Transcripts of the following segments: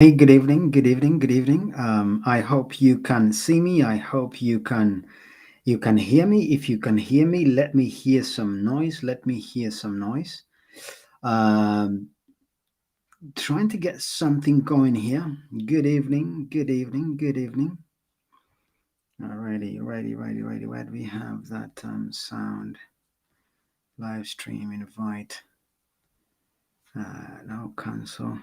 Hey, good evening, good evening, good evening. I hope you can see me. I hope you can hear me. If you can hear me, let me hear some noise. Let me hear some noise. Um, Trying to get something going here. Good evening, good evening, good evening. Alrighty, righty, righty, righty. Where do we have that sound? Live stream invite. No cancel.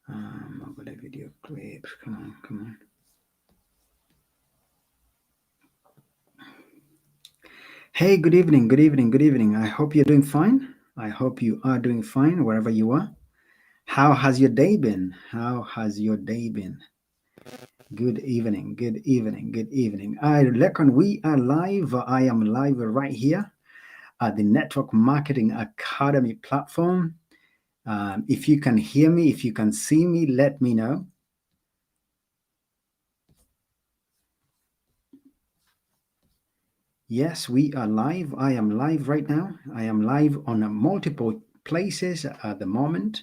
I've got a video clips. Come on, come on. Hey, good evening, good evening, good evening. I hope you're doing fine. I hope you are doing fine wherever you are. How has your day been? How has your day been? Good evening, good evening, good evening. I reckon we are live. I am live right here at the Network Marketing Academy platform. If you can hear me, if you can see me, let me know. Yes, we are live. I am live right now. I am live on multiple places at the moment.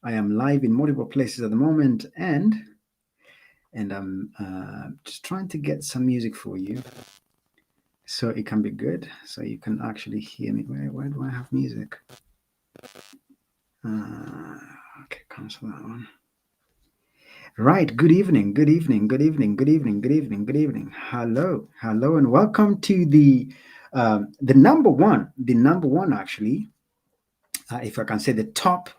I am live in multiple places at the moment, and I'm just trying to get some music for you so it can be good, so you can actually hear me. Where do I have music? Okay, cancel that one. Right. Good evening. Good evening. Good evening. Good evening. Good evening. Good evening. Hello. Hello, and welcome to the number one. The number one, actually, if I can say, the top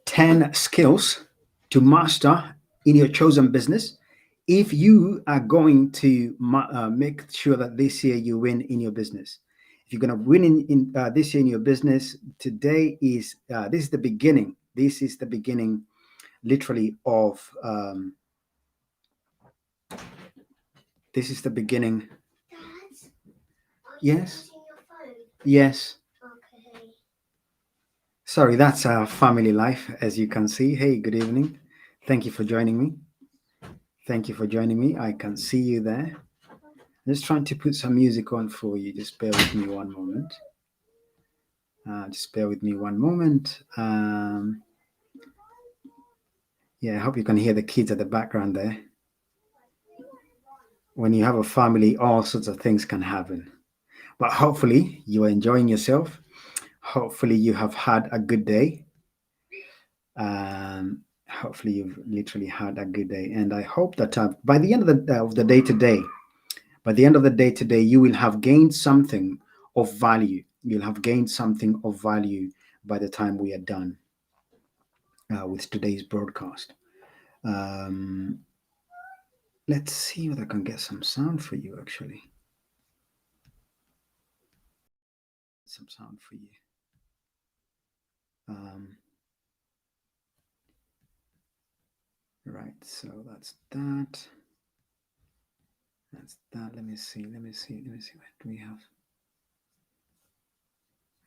10 skills to master in your chosen business. If you are going to make sure that this year you win in your business, if you're going to win in this year in your business, today is this is the beginning. This is the beginning, literally, of this is the beginning. Yes. Yes. Sorry, that's our family life, as you can see. Hey, good evening. Thank you for joining me. Thank you for joining me. I can see you there. I'm just trying to put some music on for you. Just bear with me one moment. Just bear with me one moment. Yeah, I hope you can hear the kids at the background there. When you have a family, all sorts of things can happen. But hopefully you are enjoying yourself. Hopefully you have had a good day. Hopefully you've literally had a good day. And I hope that by the end of the day today, by the end of the day today, you will have gained something of value. You'll have gained something of value by the time we are done with today's broadcast. Um, let's see whether I can get some sound for you, actually. Some sound for you. Right, so that's that. That's that. Let me see. Let me see. Let me see. What do we have?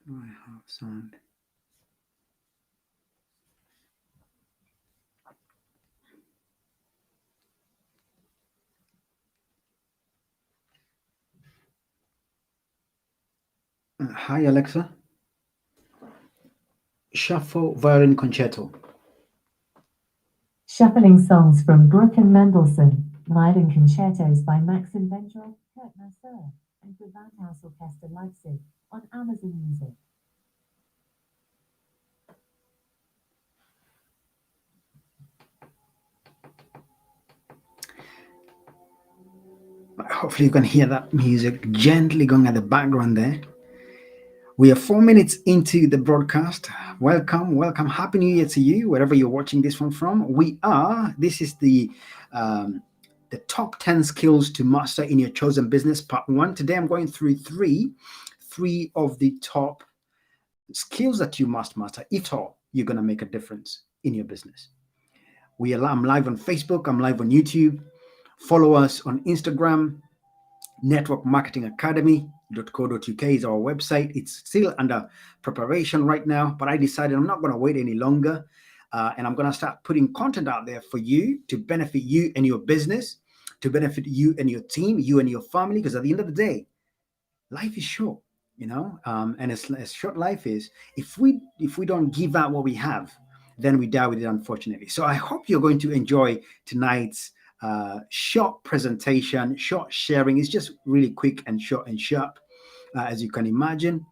Do I have sound? Hi, Alexa. Shuffle violin concerto. Shuffling songs from Bruch and Mendelssohn, violin concertos by Maxim Vendrell, Kurt Masur, and Gewandhaus Orchester Leipzig on Amazon Music. Hopefully you can hear that music gently going at the background there. We are 4 minutes into the broadcast. Welcome, welcome. Happy New Year to you, wherever you're watching this one from. This is the top 10 skills to master in your chosen business, part one. Today I'm going through three of the top skills that you must master. If all, you're going to make a difference in your business. I'm live on Facebook. I'm live on YouTube. Follow us on Instagram. Network Marketing Academy.co.uk is our website. It's still under preparation right now, but I decided I'm not going to wait any longer. And I'm going to start putting content out there for you to benefit you and your business, to benefit you and your team, you and your family. Because at the end of the day, life is short, and as short life is, if we don't give out what we have, then we die with it, unfortunately. So I hope you're going to enjoy tonight's short presentation, short sharing. It's just really quick and short and sharp, as you can imagine.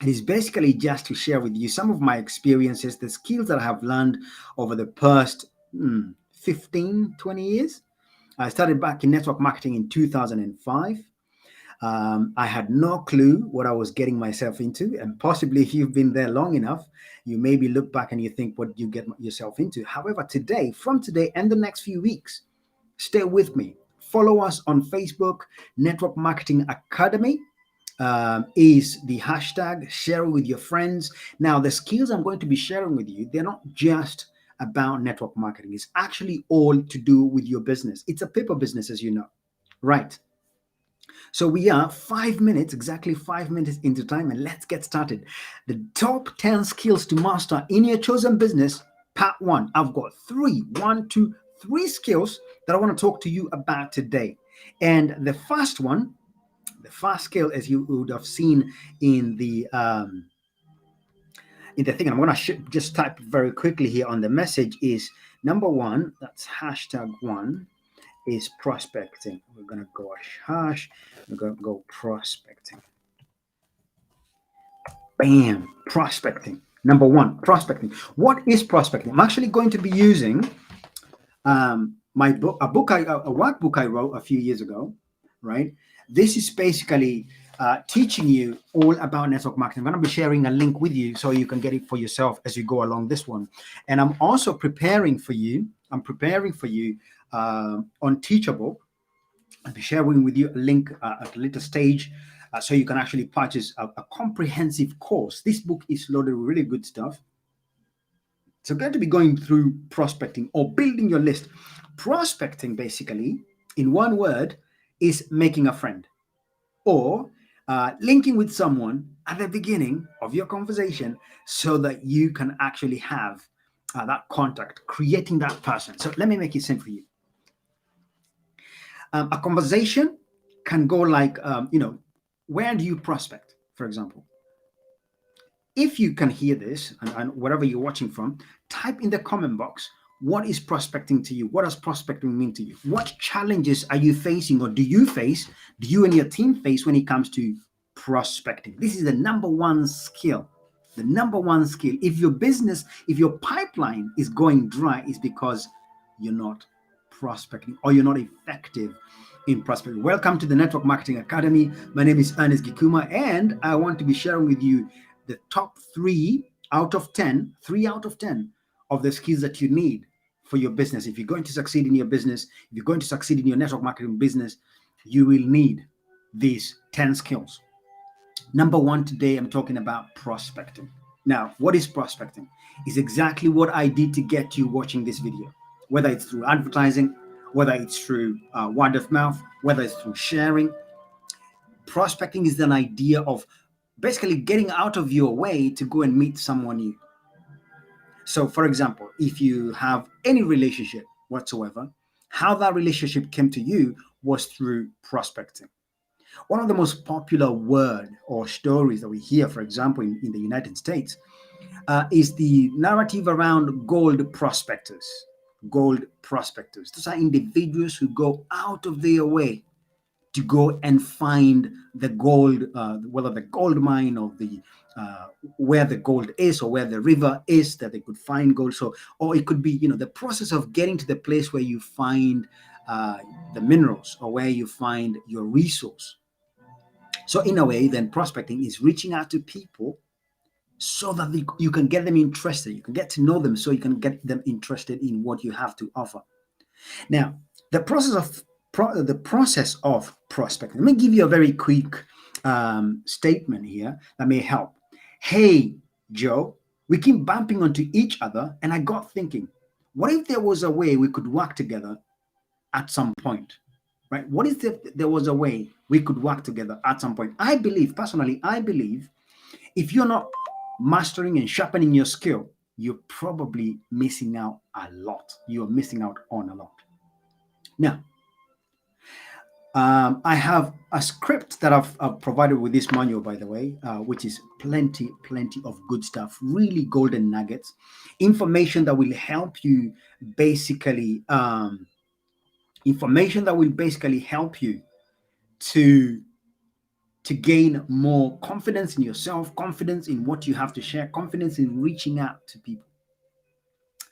It is basically just to share with you some of my experiences, the skills that I have learned over the past 15, 20 years. I started back in network marketing in 2005. I had no clue what I was getting myself into. And possibly if you've been there long enough, you maybe look back and you think, what you get yourself into? However, today, from today and the next few weeks, stay with me. Follow us on Facebook, Network Marketing Academy. Is the hashtag. Share it with your friends. Now, the skills I'm going to be sharing with you, they're not just about network marketing. It's actually all to do with your business. It's a people business, as you know, right? So we are 5 minutes, exactly 5 minutes into time, and let's get started. The top 10 skills to master in your chosen business, part one. I've got three skills that I want to talk to you about today. And the first skill, as you would have seen in the thing, and I'm going to just type very quickly here on the message, is number one. That's hashtag one, is prospecting. We're going to go we're going to go prospecting. Bam, prospecting. Number one, prospecting. What is prospecting? I'm actually going to be using my book, a workbook I wrote a few years ago, right? This is basically teaching you all about network marketing. I'm going to be sharing a link with you so you can get it for yourself as you go along this one. And I'm also preparing for you. I'm preparing for you on Teachable. I'll be sharing with you a link at a later stage so you can actually purchase a comprehensive course. This book is loaded with really good stuff. So, going to be going through prospecting or building your list. Prospecting, basically, in one word, is making a friend or linking with someone at the beginning of your conversation so that you can actually have that contact, creating that person. So, let me make it simple for you. A conversation can go like, where do you prospect, for example? If you can hear this and wherever you're watching from, type in the comment box, what is prospecting to you? What does prospecting mean to you? What challenges are you facing or do you and your team face when it comes to prospecting? This is the number one skill. The number one skill. If your pipeline is going dry, it's because you're not prospecting or you're not effective in prospecting. Welcome to the Network Marketing Academy. My name is Ernest Gikuma, and I want to be sharing with you the top 3 out of 10 of the skills that you need for your business. If you're going to succeed in your business, if you're going to succeed in your network marketing business, you will need these 10 skills. Number one, today I'm talking about prospecting. Now, what is prospecting? It's exactly what I did to get you watching this video, whether it's through advertising, whether it's through word of mouth, whether it's through sharing. Prospecting is an idea of basically getting out of your way to go and meet someone new. So, for example, if you have any relationship whatsoever, how that relationship came to you was through prospecting. One of the most popular word or stories that we hear, for example, in the United States, is the narrative around gold prospectors. Gold prospectors. Those are individuals who go out of their way to go and find the gold, whether the gold mine or the where the gold is or where the river is that they could find gold. So, or it could be, the process of getting to the place where you find the minerals or where you find your resource. So, in a way, then prospecting is reaching out to people so that you can get them interested. You can get to know them so you can get them interested in what you have to offer. Now, the process of prospecting. Let me give you a very quick statement here that may help. Hey, Joe, we keep bumping onto each other, and I got thinking, what if there was a way we could work together at some point? Right? What if there was a way we could work together at some point? I believe if you're not mastering and sharpening your skill, you're probably missing out a lot. You're missing out on a lot. Now, I have a script that I've provided with this manual, by the way, which is plenty of good stuff, really golden nuggets, information that will help you basically, information that will basically help you to gain more confidence in yourself, confidence in what you have to share, confidence in reaching out to people.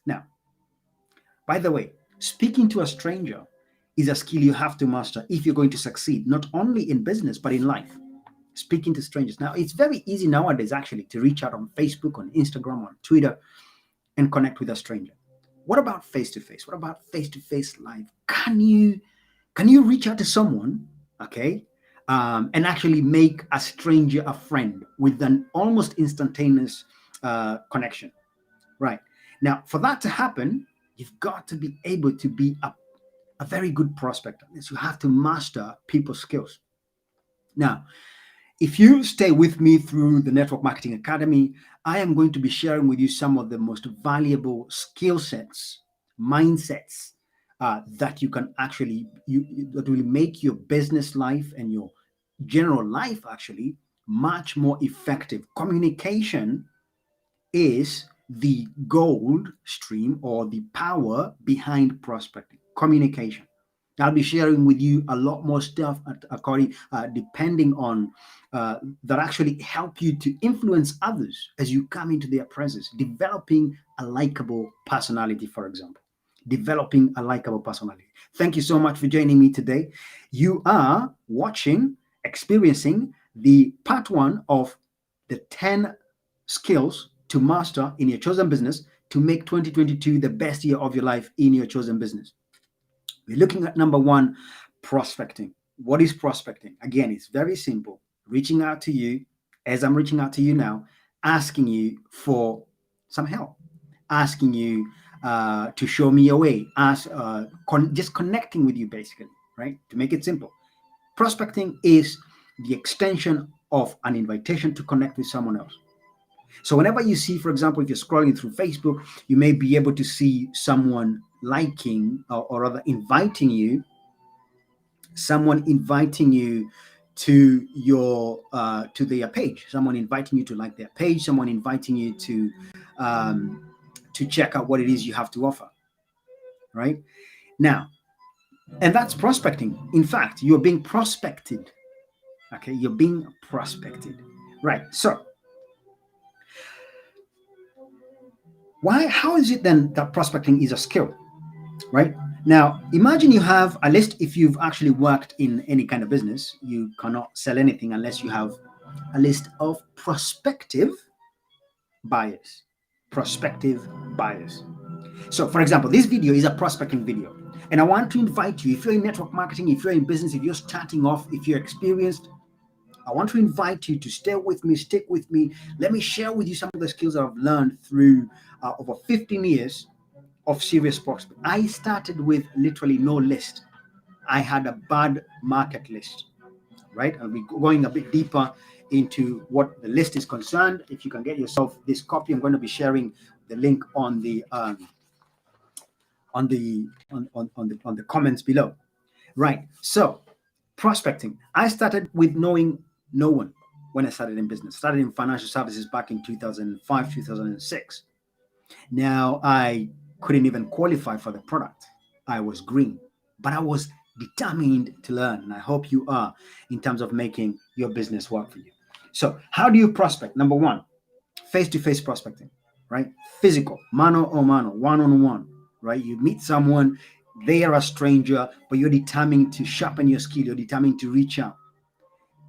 Now, by the way, speaking to a stranger is a skill you have to master if you're going to succeed, not only in business, but in life. Speaking to strangers. Now, it's very easy nowadays, actually, to reach out on Facebook, on Instagram, on Twitter, and connect with a stranger. What about face to face? What about face to face live? Can you reach out to someone, okay, and actually make a stranger a friend with an almost instantaneous connection? Right. Now, for that to happen, you've got to be able to be a very good prospector. You have to master people skills. Now, if you stay with me through the Network Marketing Academy, I am going to be sharing with you some of the most valuable skill sets, mindsets that you can actually, that will make your business life and your general life actually much more effective. Communication is the gold stream or the power behind prospecting. Communication. I'll be sharing with you a lot more stuff depending on that actually help you to influence others as you come into their presence. Developing a likable personality, for example. Developing a likable personality. Thank you so much for joining me today. You are watching, experiencing the part one of the 10 skills to master in your chosen business to make 2022 the best year of your life in your chosen business. We're looking at number one, prospecting. What is prospecting? Again, it's very simple. Reaching out to you, as I'm reaching out to you now, asking you for some help, asking you to show me your way, just connecting with you, basically, right? To make it simple. Prospecting is the extension of an invitation to connect with someone else. So whenever you see, for example, if you're scrolling through Facebook, you may be able to see someone liking or rather inviting you, to your to their page, someone inviting you to like their page, someone inviting you to check out what it is you have to offer, right? Now, and that's prospecting. In fact, you're being prospected. Okay, you're being prospected, right? So how is it then that prospecting is a skill, right? Now, imagine you have a list. If you've actually worked in any kind of business, you cannot sell anything unless you have a list of prospective buyers. Prospective buyers. So, for example, this video is a prospecting video. And I want to invite you, if you're in network marketing, if you're in business, if you're starting off, if you're experienced, I want to invite you to stay with me, stick with me. Let me share with you some of the skills I've learned through over 15 years of serious prospecting. I started with literally no list. I had a bad market list, right? I'll be going a bit deeper into what the list is concerned. If you can get yourself this copy, I'm going to be sharing the link on the comments below. Right. So prospecting. I started with knowing no one when I started in business. Started in financial services back in 2005, 2006. Now, I couldn't even qualify for the product. I was green, but I was determined to learn. And I hope you are, in terms of making your business work for you. So how do you prospect? Number one, face-to-face prospecting, right? Physical, mano a mano, one-on-one, right? You meet someone, they are a stranger, but you're determined to sharpen your skill. You're determined to reach out.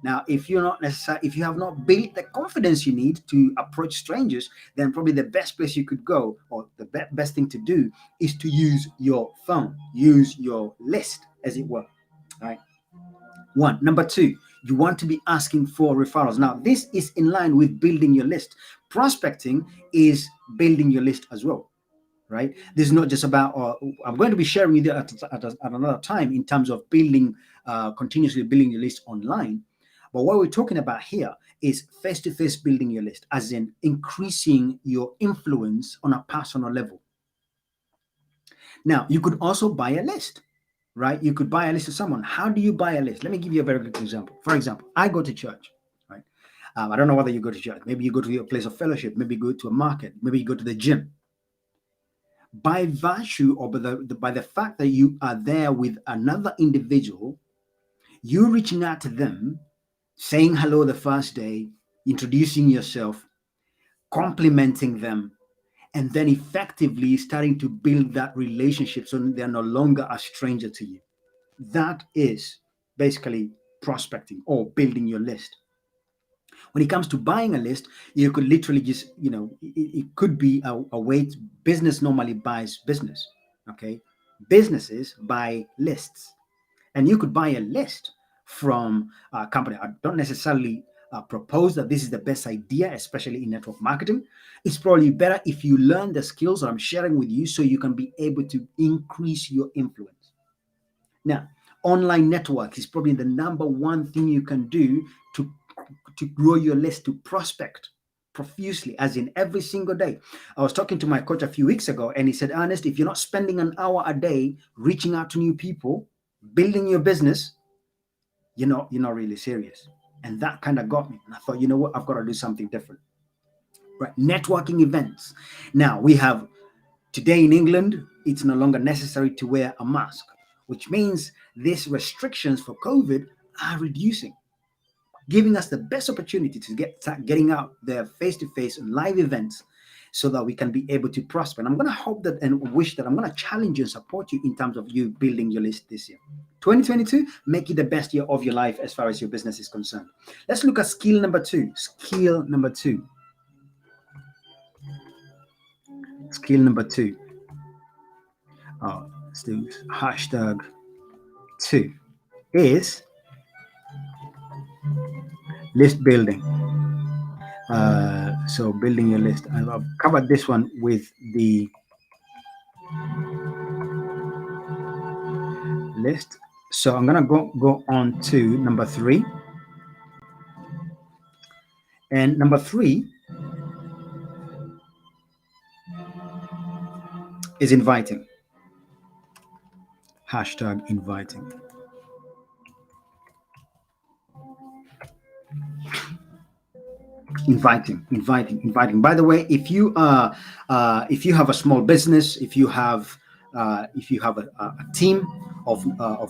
Now, if you have not built the confidence you need to approach strangers, then probably the best place you could go, or the best thing to do, is to use your phone, use your list, as it were. All right. One. Number two, you want to be asking for referrals. Now, this is in line with building your list. Prospecting is building your list as well, right? This is not just about, I'm going to be sharing with you at another time in terms of building, continuously building your list online. But what we're talking about here is face-to-face building your list, as in increasing your influence on a personal level. Now, you could also buy a list. right? You could buy a list to someone. How do you buy a list? Let me give you a very good example. For example, I go to church, right? I don't know whether you go to church. Maybe you go to your place of fellowship. Maybe you go to a market. Maybe you go to the gym. By virtue or by the fact that you are there with another individual, you reaching out to them, saying hello the first day, introducing yourself, complimenting them, and then effectively starting to build that relationship so they're no longer a stranger to you. That is basically prospecting or building your list. When it comes to buying a list, you could literally just, it could be a way business normally buys business. Okay. Businesses buy lists, and you could buy a list from a company. I don't necessarily propose that this is the best idea, especially in network marketing. It's probably better if you learn the skills that I'm sharing with you so you can be able to increase your influence. Now, online network is probably the number one thing you can do to grow your list, to prospect profusely, as in every single day. I was talking to my coach a few weeks ago, and he said, Ernest, if you're not spending an hour a day reaching out to new people, building your business, you're not really serious. And that kind of got me. And I thought, you know what, I've got to do something different. Right? Networking events. Now we have today in England, it's no longer necessary to wear a mask, which means these restrictions for COVID are reducing, giving us the best opportunity to start getting out there face-to-face and live events so that we can be able to prosper. And I'm going to hope that and wish that I'm going to challenge you and support you in terms of you building your list this year. 2022, make it the best year of your life as far as your business is concerned. Let's look at skill number two. Skill number two. Let's do hashtag 2 is list building. So building your list. I've covered this one with the list. So I'm gonna go on to number 3. And number 3 is inviting. Hashtag inviting. Inviting. By the way, if you have a small business, if you have a team of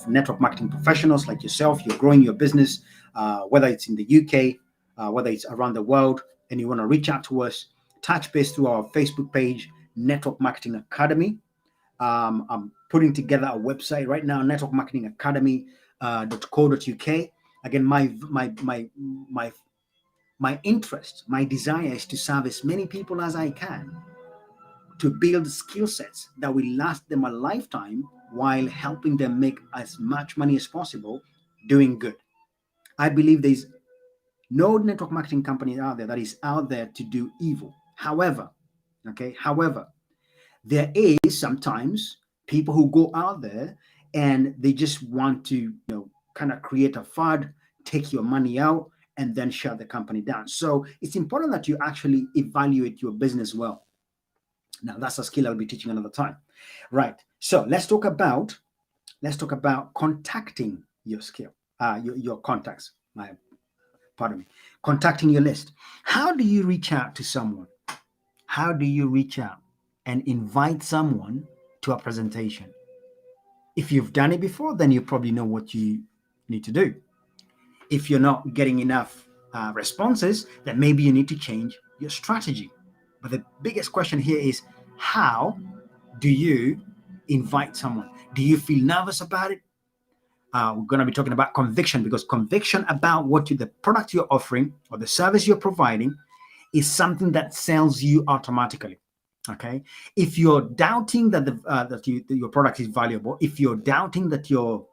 network marketing professionals like yourself, you're growing your business, whether it's in the UK, whether it's around the world, and you want to reach out to us, touch base through our Facebook page, Network Marketing Academy. I'm putting together a website right now, networkmarketingacademy.co.uk. Again, my interest, my desire is to serve as many people as I can, to build skill sets that will last them a lifetime while helping them make as much money as possible doing good. I believe there's no network marketing company out there that is out there to do evil. However, there is sometimes people who go out there and they just want to, kind of create a FUD, take your money out, and then shut the company down. So it's important that you actually evaluate your business well. Now, that's a skill I'll be teaching another time. Right. So let's talk about contacting your your contacts. Contacting your list. How do you reach out to someone? How do you reach out and invite someone to a presentation? If you've done it before, then you probably know what you need to do. If you're not getting enough responses, then maybe you need to change your strategy. But the biggest question here is, how do you invite someone? Do you feel nervous about it? We're going to be talking about conviction, because conviction about the product you're offering or the service you're providing is something that sells you automatically. Okay. If you're doubting that your product is valuable, if you're doubting that your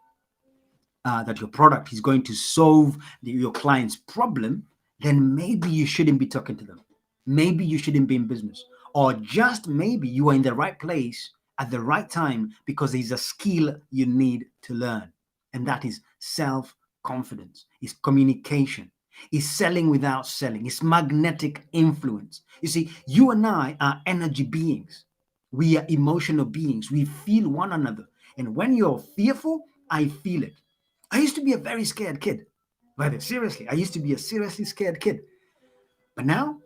product is going to solve your client's problem, then maybe you shouldn't be talking to them. Maybe you shouldn't be in business, or just maybe you are in the right place at the right time because there's a skill you need to learn. And that is self-confidence, is communication, is selling without selling, is magnetic influence. You see, you and I are energy beings. We are emotional beings. We feel one another. And when you're fearful, I feel it. I used to be a very scared kid. But seriously, I used to be a seriously scared kid. But now,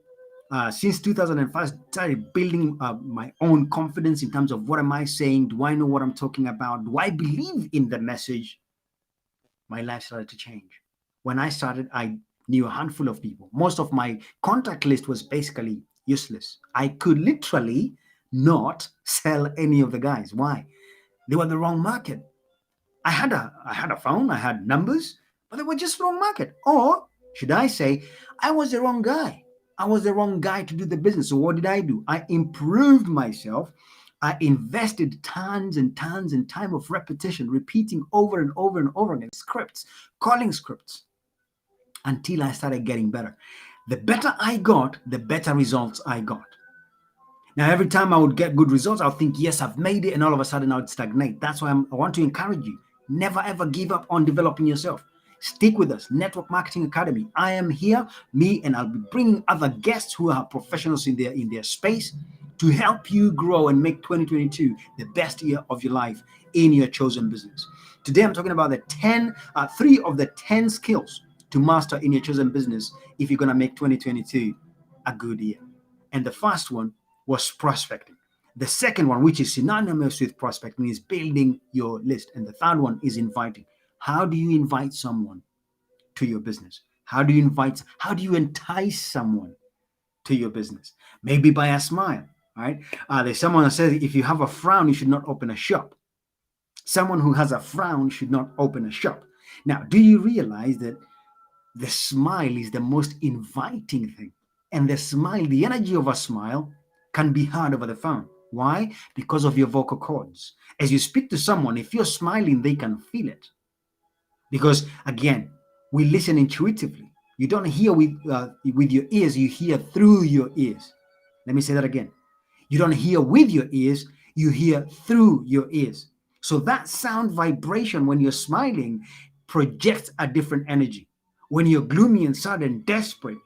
since 2005, I started building my own confidence in terms of what am I saying? Do I know what I'm talking about? Do I believe in the message? My life started to change. When I started, I knew a handful of people. Most of my contact list was basically useless. I could literally not sell any of the guys. Why? They were the wrong market. I had a phone, I had numbers, but they were just wrong market. Or should I say, I was the wrong guy. I was the wrong guy to do the business. So what did I do? I improved myself. I invested tons and tons and time of repetition, repeating over and over and over again scripts, calling scripts until I started getting better. The better I got, the better results I got. Now, every time I would get good results, I'll think, yes, I've made it. And all of a sudden I would stagnate. That's why I want to encourage you. Never, ever give up on developing yourself. Stick with us, Network Marketing Academy. I am here, me, and I'll be bringing other guests who are professionals in their space to help you grow and make 2022 the best year of your life in your chosen business. Today, I'm talking about three of the 10 skills to master in your chosen business if you're going to make 2022 a good year. And the first one was prospecting. The second one, which is synonymous with prospecting, is building your list. And the third one is inviting. How do you invite someone to your business? How do you entice someone to your business? Maybe by a smile, right? There's someone that says, if you have a frown, you should not open a shop. Someone who has a frown should not open a shop. Now, do you realize that the smile is the most inviting thing? And the energy of a smile can be heard over the phone. Why? Because of your vocal cords. As you speak to someone, if you're smiling, they can feel it. Because again, we listen intuitively. You don't hear with your ears, you hear through your ears. Let me say that again. You don't hear with your ears, you hear through your ears. So that sound vibration when you're smiling projects a different energy. When you're gloomy and sad and desperate,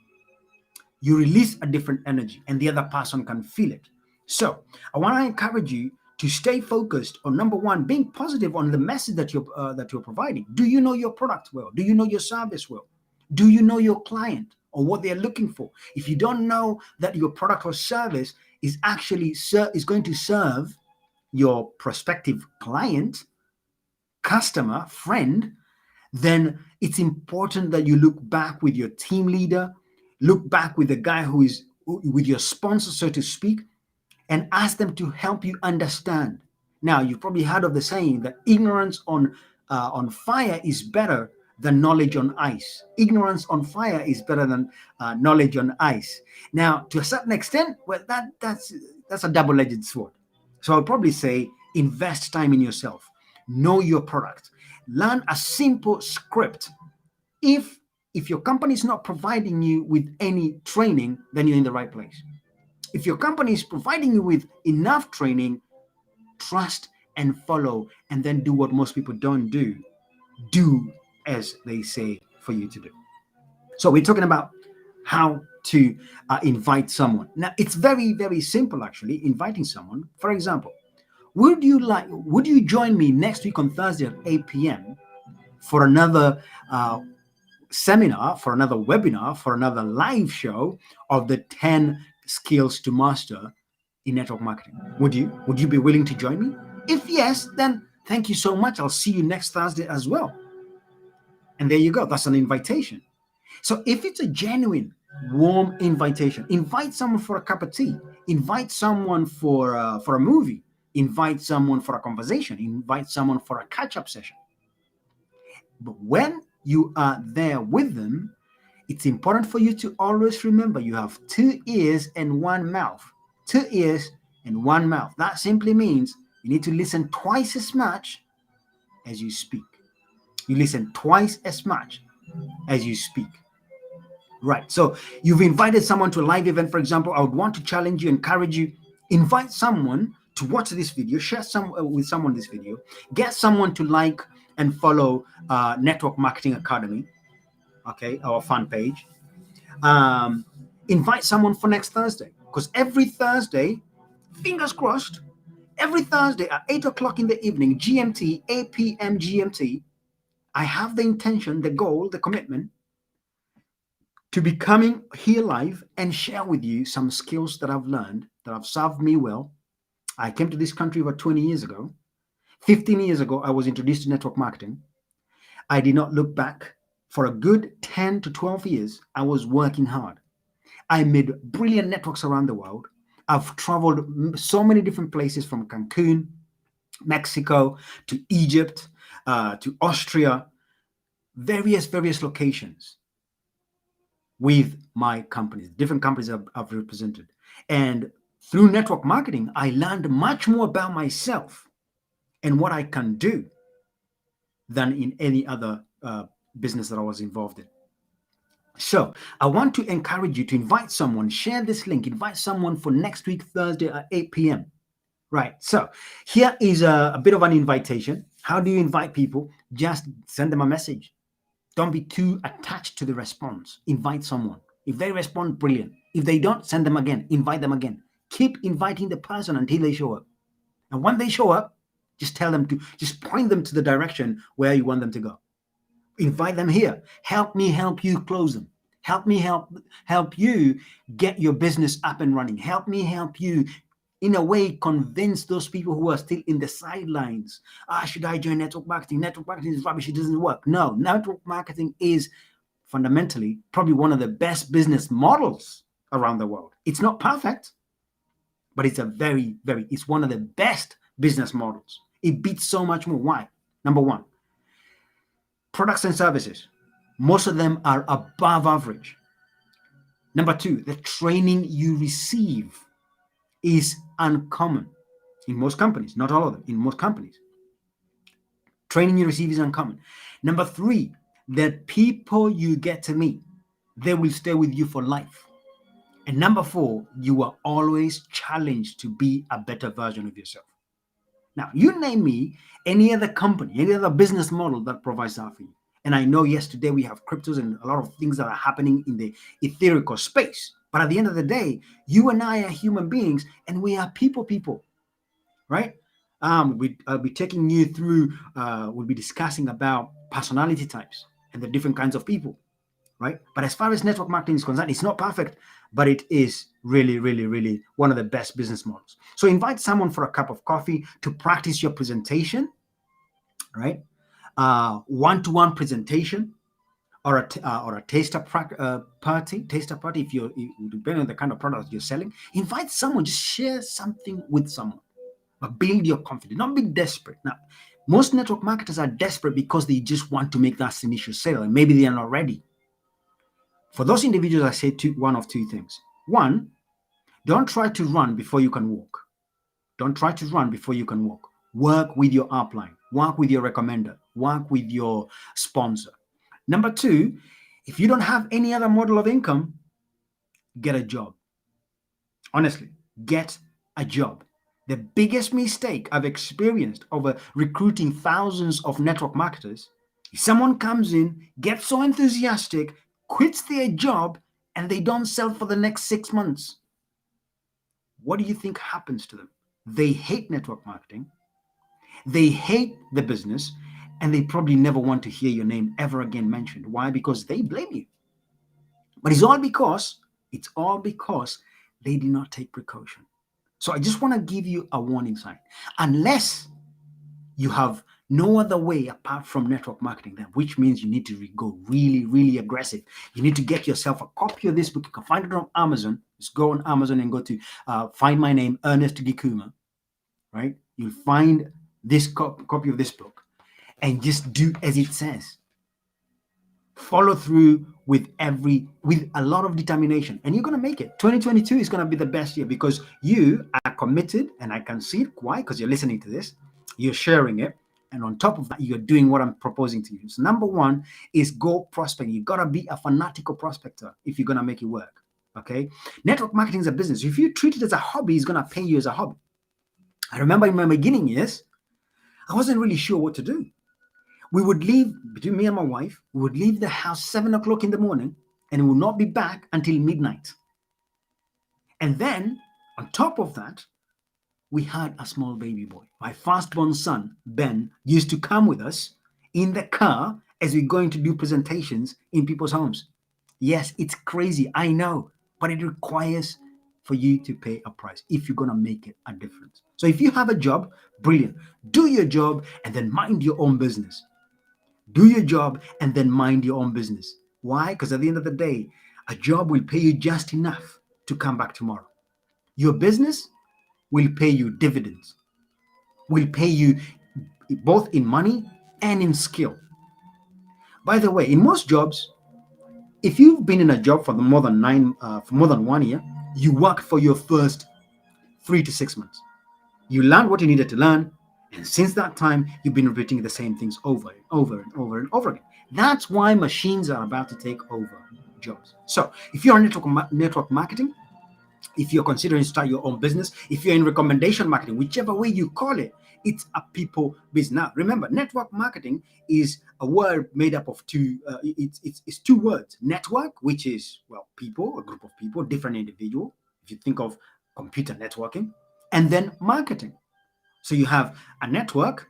you release a different energy and the other person can feel it. So I want to encourage you to stay focused on, number one, being positive on the message that you're providing. Do you know your product well? Do you know your service well? Do you know your client or what they're looking for? If you don't know that your product or service is going to serve your prospective client, customer, friend, then it's important that you look back with your team leader, look back with the guy who is with your sponsor, so to speak, and ask them to help you understand. Now, you've probably heard of the saying that ignorance on fire is better than knowledge on ice. Ignorance on fire is better than knowledge on ice. Now, to a certain extent, well, that's a double-edged sword. So I'll probably say invest time in yourself. Know your product. Learn a simple script. If your company is not providing you with any training, then you're in the right place. If your company is providing you with enough training, trust and follow, and then do what most people don't do. Do as they say for you to do. So we're talking about how to invite someone. Now, it's very, very simple, actually, inviting someone. For example, would you join me next week on Thursday at 8 p.m. for another seminar, for another webinar, for another live show of the 10 skills to master in network marketing? Would you be willing to join me? If yes, then thank you so much. I'll see you next Thursday as well. And there you go. That's an invitation. So if it's a genuine, warm invitation, invite someone for a cup of tea, invite someone for a movie, invite someone for a conversation, invite someone for a catch-up session. But when you are there with them, it's important for you to always remember you have 2 ears and 1 mouth. 2 ears and 1 mouth. That simply means you need to listen twice as much as you speak. You listen twice as much as you speak. Right. So you've invited someone to a live event, for example. I would want to challenge you, encourage you, invite someone to watch this video, share with someone this video, get someone to like and follow Network Marketing Academy, okay, our fan page. Invite someone for next Thursday, because every Thursday, fingers crossed, Every Thursday at 8 o'clock in the evening, GMT, 8 p.m. GMT, I have the intention, the goal, the commitment to be coming here live and share with you some skills that I've learned that have served me well. I came to this country over 20 years ago. 15 years ago, I was introduced to network marketing. I did not look back. For a good 10 to 12 years, I was working hard. I made brilliant networks around the world. I've traveled so many different places, from Cancun, Mexico, to Egypt, to Austria, various locations with my companies, different companies I've represented. And through network marketing, I learned much more about myself and what I can do than in any other business that I was involved in. So I want to encourage you to invite someone, share this link, invite someone for next week, Thursday at 8 p.m. Right. So here is a bit of an invitation. How do you invite people? Just send them a message. Don't be too attached to the response. Invite someone. If they respond, brilliant. If they don't, send them again. Invite them again. Keep inviting the person until they show up. And when they show up, just point them to the direction where you want them to go. Invite them here. Help me help you close them. Help me help you get your business up and running. Help me help you, in a way, convince those people who are still in the sidelines. Should I join network marketing? Network marketing is rubbish. It doesn't work. No, network marketing is fundamentally probably one of the best business models around the world. It's not perfect, but it's it's one of the best business models. It beats so much more. Why? Number one, products and services. Most of them are above average. Number two, the training you receive is uncommon in most companies, not all of them, in most companies. Training you receive is uncommon. Number three, the people you get to meet, they will stay with you for life. And number four, you are always challenged to be a better version of yourself. Now, you name me any other company, any other business model that provides that for you. And I know, yes, today we have cryptos and a lot of things that are happening in the etherical space. But at the end of the day, you and I are human beings, and we are people, right? I'll be taking you through, we'll be discussing about personality types and the different kinds of people, right? But as far as network marketing is concerned, it's not perfect, but it is really one of the best business models. So invite someone for a cup of coffee to practice your presentation, right? One-to-one presentation, or a taster party. If you depending on the kind of product you're selling, invite someone. Just share something with someone, but build your confidence. Don't be desperate. Now, most network marketers are desperate because they just want to make that initial sale, and maybe they are not ready. For those individuals, I say one of two things. One, don't try to run before you can walk. Don't try to run before you can walk. Work with your upline. Work with your recommender. Work with your sponsor. Number two, if you don't have any other model of income, get a job. Honestly, get a job. The biggest mistake I've experienced over recruiting thousands of network marketers is someone comes in, gets so enthusiastic, quits their job, and they don't sell for the next 6 months. What do you think happens to them? They hate network marketing. They hate the business, and they probably never want to hear your name ever again mentioned. Why? Because they blame you. But it's all because they did not take precaution. So I just want to give you a warning sign. Unless you have no other way apart from network marketing, then, which means you need to go really aggressive. You need to get yourself a copy of this book. You can find it on Amazon. Just go on Amazon and go to find my name, Ernest Gikuma, right? You'll find this copy of this book, and just do as it says. Follow through with a lot of determination, and you're going to make it. 2022 is going to be the best year because you are committed, and I can see it. Why? Because you're listening to this, you're sharing it, and on top of that, you're doing what I'm proposing to you. So number one is go prospect. You got to be a fanatical prospector if you're going to make it work. Okay, network marketing is a business. If you treat it as a hobby, it's going to pay you as a hobby. I remember in my beginning years, I wasn't really sure what to do. We would leave, between me and my wife, we would leave the house 7 o'clock in the morning, and we would not be back until midnight. And then, on top of that, we had a small baby boy. My firstborn son, Ben, used to come with us in the car as we're going to do presentations in people's homes. Yes, it's crazy, I know, but it requires for you to pay a price if you're going to make it a difference. So if you have a job, brilliant. Do your job and then mind your own business. Do your job and then mind your own business. Why? Because at the end of the day, a job will pay you just enough to come back tomorrow. Your business will pay you dividends, will pay you both in money and in skill. By the way, in most jobs, if you've been in a job for for more than 1 year, you work for your first 3 to 6 months. You learned what you needed to learn, and since that time, you've been repeating the same things over and over and over and over again. That's why machines are about to take over jobs. So, if you're in network marketing, if you're considering to start your own business, if you're in recommendation marketing, whichever way you call it, it's a people business. Now, remember, network marketing is a word made up of it's two words. Network, which is, well, people, a group of people, different individual. If you think of computer networking, and then marketing. So you have a network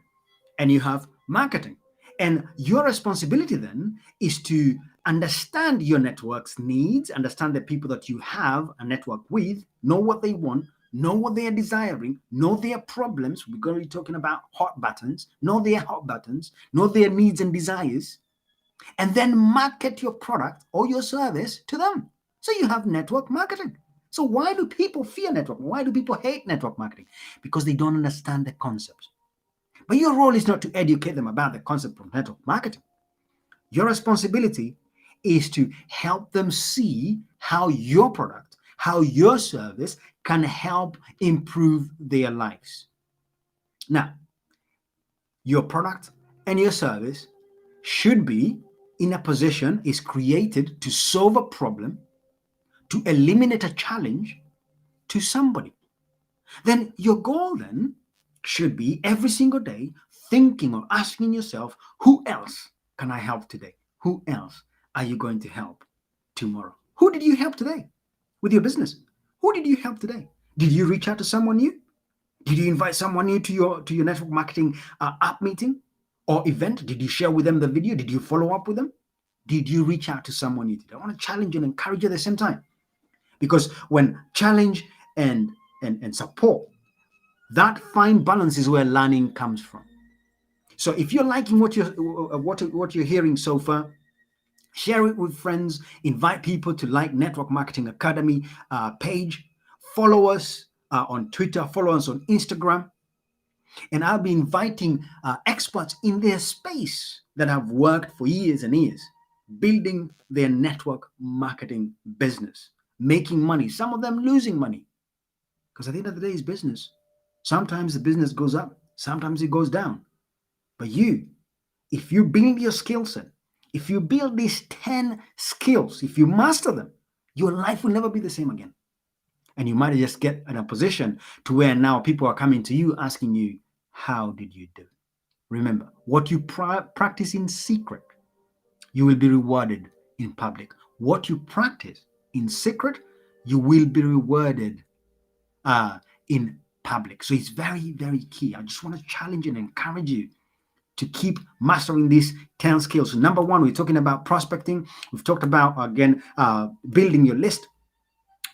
and you have marketing. And your responsibility then is to understand your network's needs, understand the people that you have a network with, know what they want, know what they are desiring, know their problems. We're going to be talking about hot buttons, know their hot buttons, know their needs and desires, and then market your product or your service to them. So you have network marketing. So why do people fear network? Why do people hate network marketing? Because they don't understand the concepts. But your role is not to educate them about the concept of network marketing. Your responsibility is to help them see how your product, how your service can help improve their lives. Now, your product and your service should be in a position, is created to solve a problem, to eliminate a challenge to somebody. Then your goal then should be every single day thinking or asking yourself, who else can I help today? Who else are you going to help tomorrow? Who did you help today with your business? Who did you help today? Did you reach out to someone new? Did you invite someone new to your network marketing app meeting or event? Did you share with them the video? Did you follow up with them? Did you reach out to someone new today? I want to challenge you and encourage you at the same time. Because when challenge and support, that fine balance is where learning comes from. So if you're liking what you're hearing so far, share it with friends, invite people to like Network Marketing Academy page, follow us on Twitter, follow us on Instagram, and I'll be inviting experts in their space that have worked for years and years, building their network marketing business, making money, some of them losing money. Because at the end of the day, it's business. Sometimes the business goes up, sometimes it goes down. But if you build your skill set, if you build these 10 skills, if you master them, your life will never be the same again. And you might just get in a position to where now people are coming to you asking you, how did you do? Remember, what you practice in secret, you will be rewarded in public. What you practice in secret, you will be rewarded in public. So it's very, very key. I just want to challenge and encourage you to keep mastering these 10 skills. So number one, we're talking about prospecting. We've talked about, again, building your list.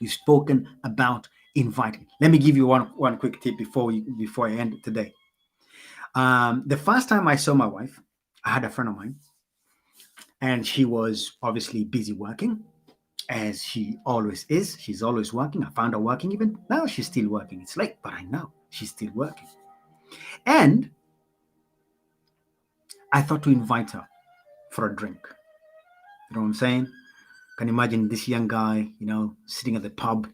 We've spoken about inviting. Let me give you one quick tip before I end it today. The first time I saw my wife, I had a friend of mine, and she was obviously busy working, as she always is. She's always working. I found her working. Even now, she's still working. It's late, but I know she's still working. And I thought to invite her for a drink. You know what I'm saying? Can you imagine this young guy, sitting at the pub,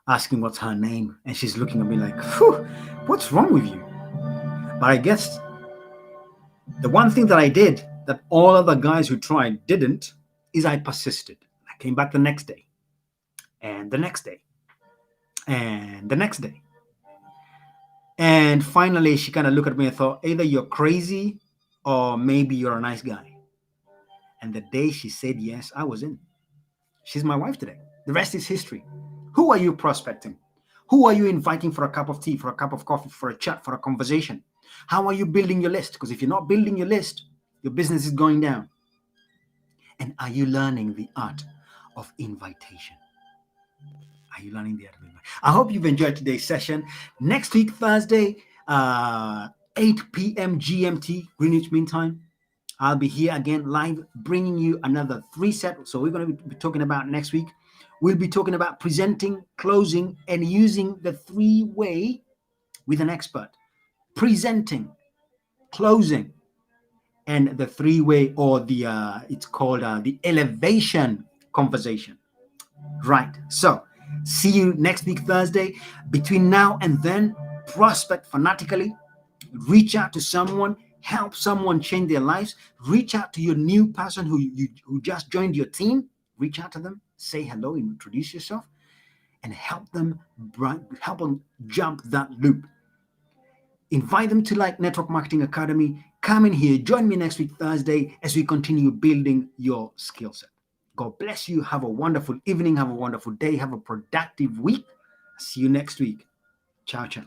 asking what's her name, and she's looking at me like, what's wrong with you? But I guess the one thing that I did that all other guys who tried didn't is I persisted. I came back the next day, and the next day, and the next day. And finally, she kind of looked at me and thought, either you're crazy or maybe you're a nice guy. And the day she said yes, I was in. She's my wife today. The rest is history. Who are you prospecting? Who are you inviting for a cup of tea, for a cup of coffee, for a chat, for a conversation? How are you building your list? Because if you're not building your list, your business is going down. And are you learning the art of invitation? Are you learning the art of invitation? I hope you've enjoyed today's session. Next week, Thursday, 8 p.m. GMT, Greenwich Mean Time, I'll be here again live, bringing you another 3 set. So we're going to be talking about next week. We'll be talking about presenting, closing, and using the 3-way with an expert. Presenting, closing, and the 3-way, or the it's called the elevation conversation. Right. So see you next week, Thursday. Between now and then, prospect fanatically, reach out to someone, help someone change their lives, reach out to your new person who just joined your team, reach out to them, say hello, introduce yourself, and help them jump that loop. Invite them to Like Network Marketing Academy. Come in here, join me next week, Thursday, as we continue building your skill set. God bless you. Have a wonderful evening. Have a wonderful day. Have a productive week. See you next week. Ciao, ciao.